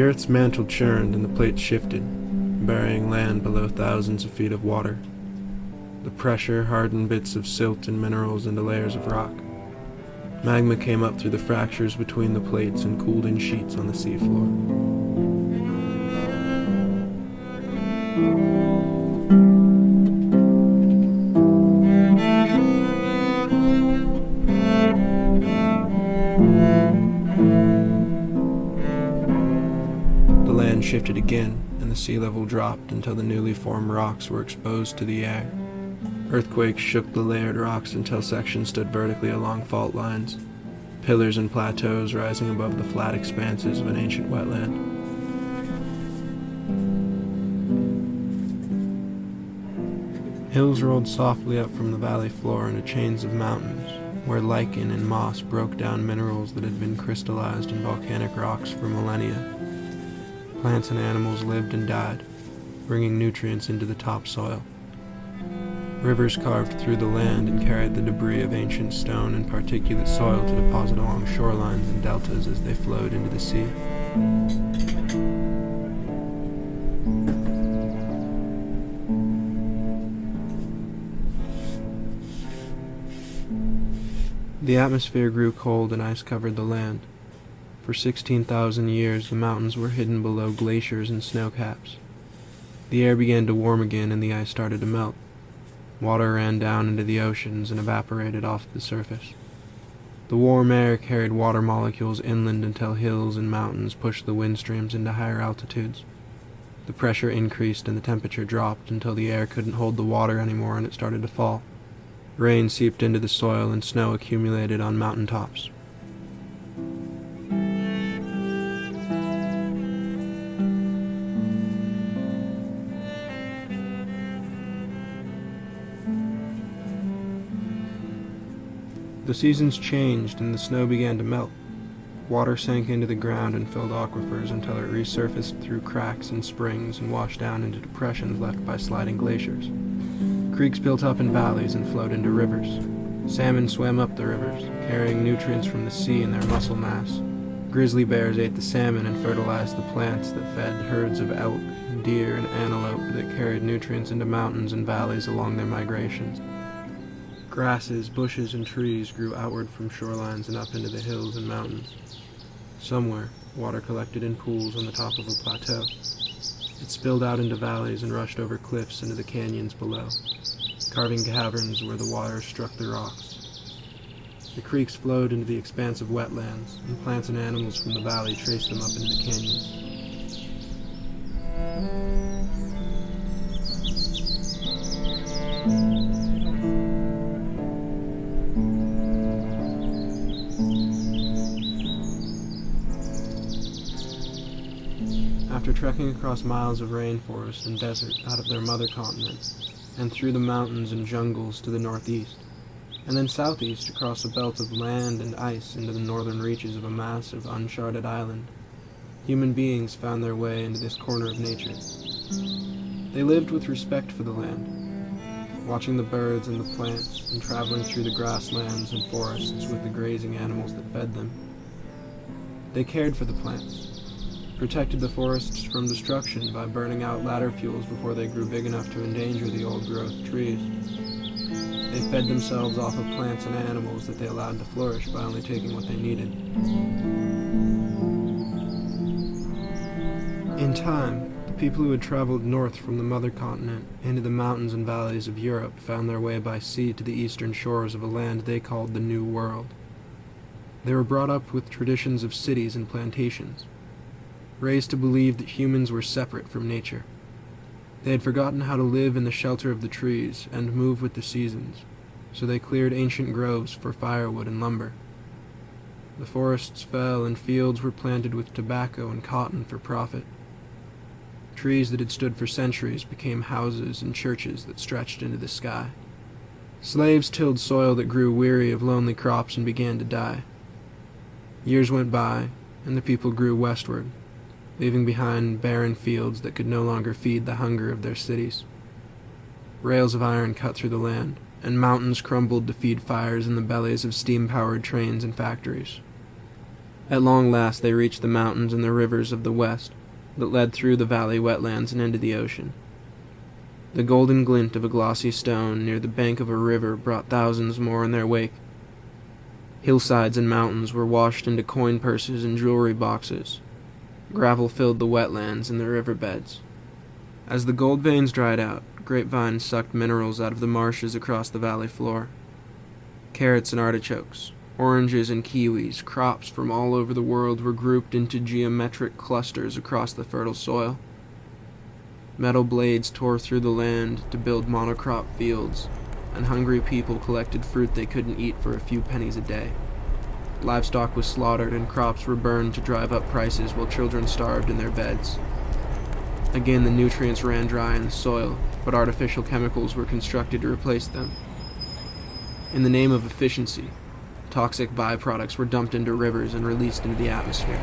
earth's mantle churned and the plates shifted, burying land below thousands of feet of water. The pressure hardened bits of silt and minerals into layers of rock. Magma came up through the fractures between the plates and cooled in sheets on the seafloor. The land shifted again, and the sea level dropped until the newly formed rocks were exposed to the air. Earthquakes shook the layered rocks until sections stood vertically along fault lines, pillars and plateaus rising above the flat expanses of an ancient wetland. Hills rolled softly up from the valley floor into chains of mountains, where lichen and moss broke down minerals that had been crystallized in volcanic rocks for millennia. Plants and animals lived and died, bringing nutrients into the topsoil. Rivers carved through the land and carried the debris of ancient stone and particulate soil to deposit along shorelines and deltas as they flowed into the sea. The atmosphere grew cold and ice covered the land. For 16,000 years, the mountains were hidden below glaciers and snowcaps. The air began to warm again and the ice started to melt. Water ran down into the oceans and evaporated off the surface. The warm air carried water molecules inland until hills and mountains pushed the wind streams into higher altitudes. The pressure increased and the temperature dropped until the air couldn't hold the water anymore and it started to fall. Rain seeped into the soil and snow accumulated on mountain tops. The seasons changed and the snow began to melt. Water sank into the ground and filled aquifers until it resurfaced through cracks and springs and washed down into depressions left by sliding glaciers. Creeks built up in valleys and flowed into rivers. Salmon swam up the rivers, carrying nutrients from the sea in their muscle mass. Grizzly bears ate the salmon and fertilized the plants that fed herds of elk, deer, and antelope that carried nutrients into mountains and valleys along their migrations. Grasses, bushes, and trees grew outward from shorelines and up into the hills and mountains. Somewhere, water collected in pools on the top of a plateau. It spilled out into valleys and rushed over cliffs into the canyons below, carving caverns where the water struck the rocks. The creeks flowed into the expanse of wetlands, and plants and animals from the valley traced them up into the canyons. After trekking across miles of rainforest and desert out of their mother continent, and through the mountains and jungles to the northeast, and then southeast across a belt of land and ice into the northern reaches of a massive, uncharted island, human beings found their way into this corner of nature. They lived with respect for the land, watching the birds and the plants, and traveling through the grasslands and forests with the grazing animals that fed them. They cared for the plants, protected the forests from destruction by burning out ladder fuels before they grew big enough to endanger the old-growth trees. They fed themselves off of plants and animals that they allowed to flourish by only taking what they needed. In time, the people who had traveled north from the mother continent into the mountains and valleys of Europe found their way by sea to the eastern shores of a land they called the New World. They were brought up with traditions of cities and plantations, raised to believe that humans were separate from nature. They had forgotten how to live in the shelter of the trees and move with the seasons, so they cleared ancient groves for firewood and lumber. The forests fell and fields were planted with tobacco and cotton for profit. Trees that had stood for centuries became houses and churches that stretched into the sky. Slaves tilled soil that grew weary of lonely crops and began to die. Years went by, and the people grew westward, leaving behind barren fields that could no longer feed the hunger of their cities. Rails of iron cut through the land, and mountains crumbled to feed fires in the bellies of steam-powered trains and factories. At long last they reached the mountains and the rivers of the west that led through the valley wetlands and into the ocean. The golden glint of a glossy stone near the bank of a river brought thousands more in their wake. Hillsides and mountains were washed into coin purses and jewelry boxes. Gravel filled the wetlands and the riverbeds. As the gold veins dried out, grapevines sucked minerals out of the marshes across the valley floor. Carrots and artichokes, oranges and kiwis, crops from all over the world were grouped into geometric clusters across the fertile soil. Metal blades tore through the land to build monocrop fields, and hungry people collected fruit they couldn't eat for a few pennies a day. Livestock was slaughtered and crops were burned to drive up prices while children starved in their beds. Again, the nutrients ran dry in the soil, but artificial chemicals were constructed to replace them. In the name of efficiency, toxic byproducts were dumped into rivers and released into the atmosphere.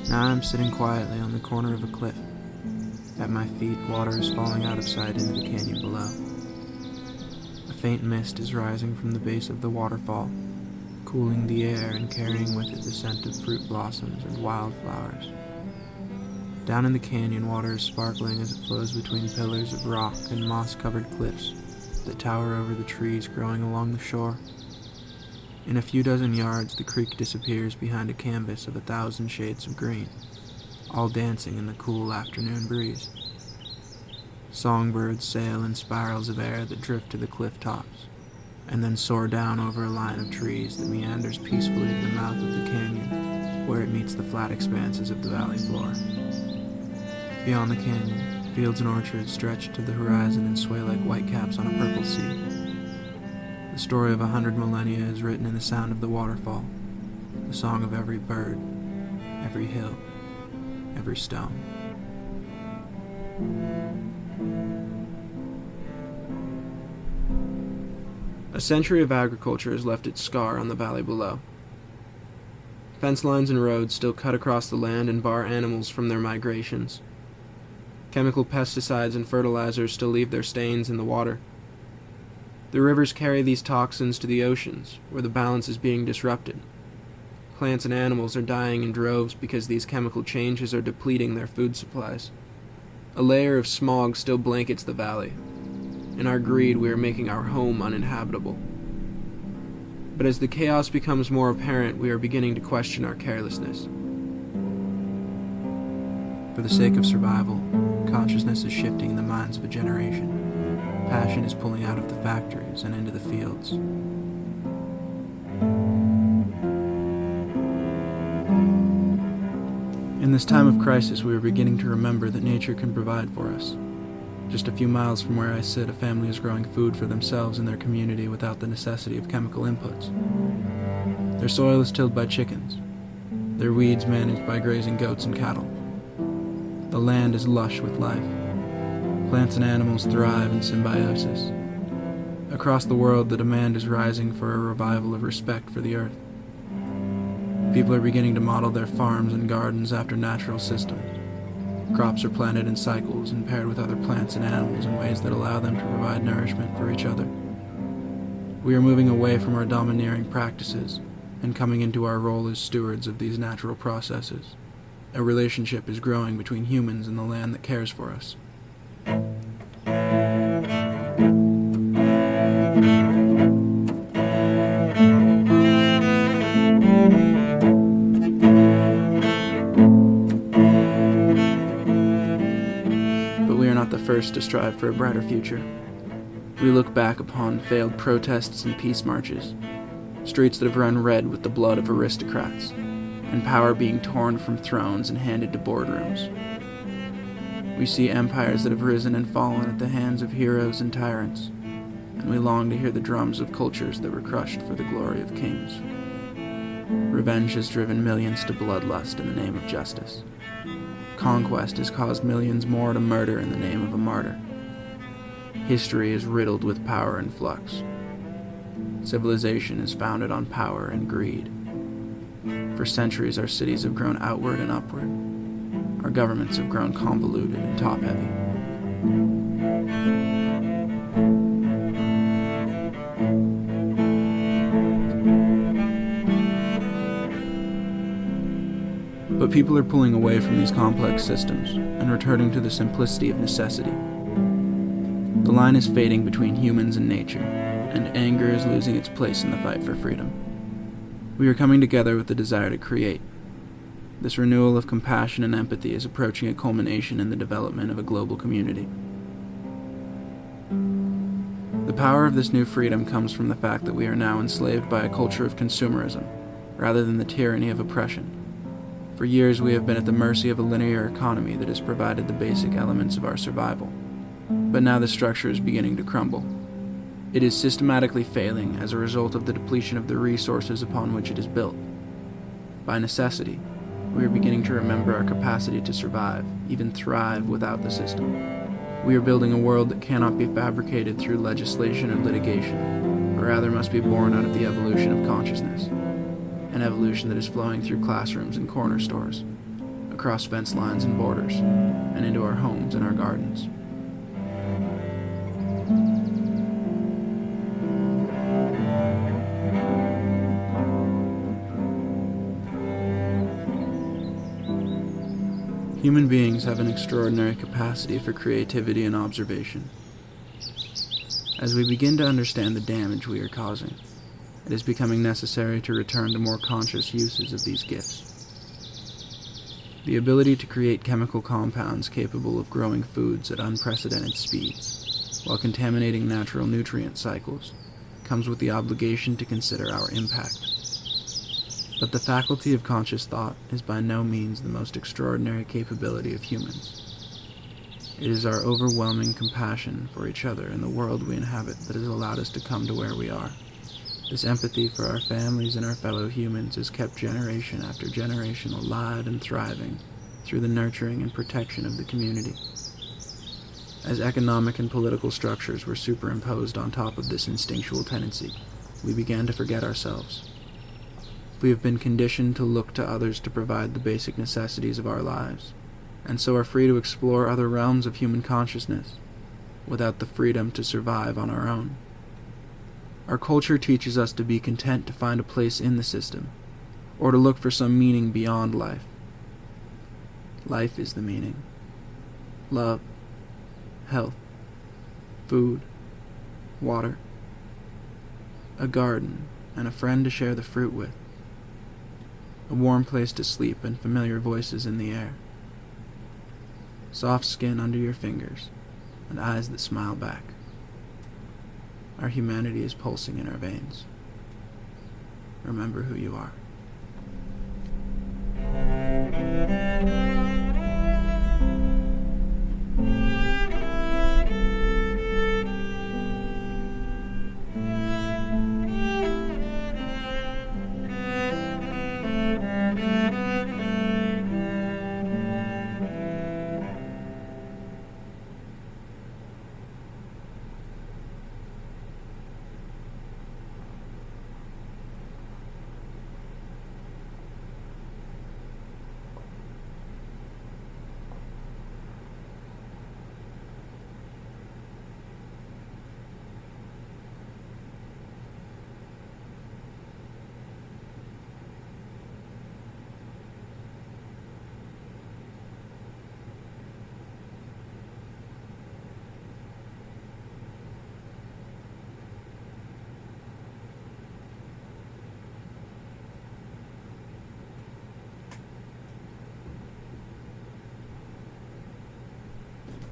Now I'm sitting quietly on the corner of a cliff. At my feet, water is falling out of sight into the canyon below. A faint mist is rising from the base of the waterfall, cooling the air and carrying with it the scent of fruit blossoms and wildflowers. Down in the canyon, water is sparkling as it flows between pillars of rock and moss-covered cliffs that tower over the trees growing along the shore. In a few dozen yards, the creek disappears behind a canvas of 1,000 shades of green, all dancing in the cool afternoon breeze. Songbirds sail in spirals of air that drift to the cliff tops, and then soar down over a line of trees that meanders peacefully to the mouth of the canyon, where it meets the flat expanses of the valley floor. Beyond the canyon, fields and orchards stretch to the horizon and sway like whitecaps on a purple sea. The story of 100 millennia is written in the sound of the waterfall, the song of every bird, every hill, every stone. A century of agriculture has left its scar on the valley below. Fence lines and roads still cut across the land and bar animals from their migrations. Chemical pesticides and fertilizers still leave their stains in the water. The rivers carry these toxins to the oceans, where the balance is being disrupted. Plants and animals are dying in droves because these chemical changes are depleting their food supplies. A layer of smog still blankets the valley. In our greed, we are making our home uninhabitable. But as the chaos becomes more apparent, we are beginning to question our carelessness. For the sake of survival, consciousness is shifting in the minds of a generation. Passion is pulling out of the factories and into the fields. In this time of crisis, we are beginning to remember that nature can provide for us. Just a few miles from where I sit, a family is growing food for themselves and their community without the necessity of chemical inputs. Their soil is tilled by chickens, their weeds managed by grazing goats and cattle. The land is lush with life. Plants and animals thrive in symbiosis. Across the world, the demand is rising for a revival of respect for the earth. People are beginning to model their farms and gardens after natural systems. Crops are planted in cycles and paired with other plants and animals in ways that allow them to provide nourishment for each other. We are moving away from our domineering practices and coming into our role as stewards of these natural processes. A relationship is growing between humans and the land that cares for us. First to strive for a brighter future. We look back upon failed protests and peace marches, streets that have run red with the blood of aristocrats, and power being torn from thrones and handed to boardrooms. We see empires that have risen and fallen at the hands of heroes and tyrants, and we long to hear the drums of cultures that were crushed for the glory of kings. Revenge has driven millions to bloodlust in the name of justice. Conquest has caused millions more to murder in the name of a martyr. History is riddled with power and flux. Civilization is founded on power and greed. For centuries, our cities have grown outward and upward. Our governments have grown convoluted and top-heavy. But people are pulling away from these complex systems and returning to the simplicity of necessity. The line is fading between humans and nature, and anger is losing its place in the fight for freedom. We are coming together with the desire to create. This renewal of compassion and empathy is approaching a culmination in the development of a global community. The power of this new freedom comes from the fact that we are now enslaved by a culture of consumerism, rather than the tyranny of oppression. For years, we have been at the mercy of a linear economy that has provided the basic elements of our survival. But now the structure is beginning to crumble. It is systematically failing as a result of the depletion of the resources upon which it is built. By necessity, we are beginning to remember our capacity to survive, even thrive without the system. We are building a world that cannot be fabricated through legislation or litigation, but rather must be born out of the evolution of consciousness. An evolution that is flowing through classrooms and corner stores, across fence lines and borders, and into our homes and our gardens. Human beings have an extraordinary capacity for creativity and observation. As we begin to understand the damage we are causing, it is becoming necessary to return to more conscious uses of these gifts. The ability to create chemical compounds capable of growing foods at unprecedented speeds, while contaminating natural nutrient cycles, comes with the obligation to consider our impact. But the faculty of conscious thought is by no means the most extraordinary capability of humans. It is our overwhelming compassion for each other and the world we inhabit that has allowed us to come to where we are. This empathy for our families and our fellow humans has kept generation after generation alive and thriving through the nurturing and protection of the community. As economic and political structures were superimposed on top of this instinctual tendency, we began to forget ourselves. We have been conditioned to look to others to provide the basic necessities of our lives, and so are free to explore other realms of human consciousness, without the freedom to survive on our own. Our culture teaches us to be content to find a place in the system, or to look for some meaning beyond life. Life is the meaning. Love, health, food, water, a garden, and a friend to share the fruit with, a warm place to sleep and familiar voices in the air, soft skin under your fingers, and eyes that smile back. Our humanity is pulsing in our veins. Remember who you are.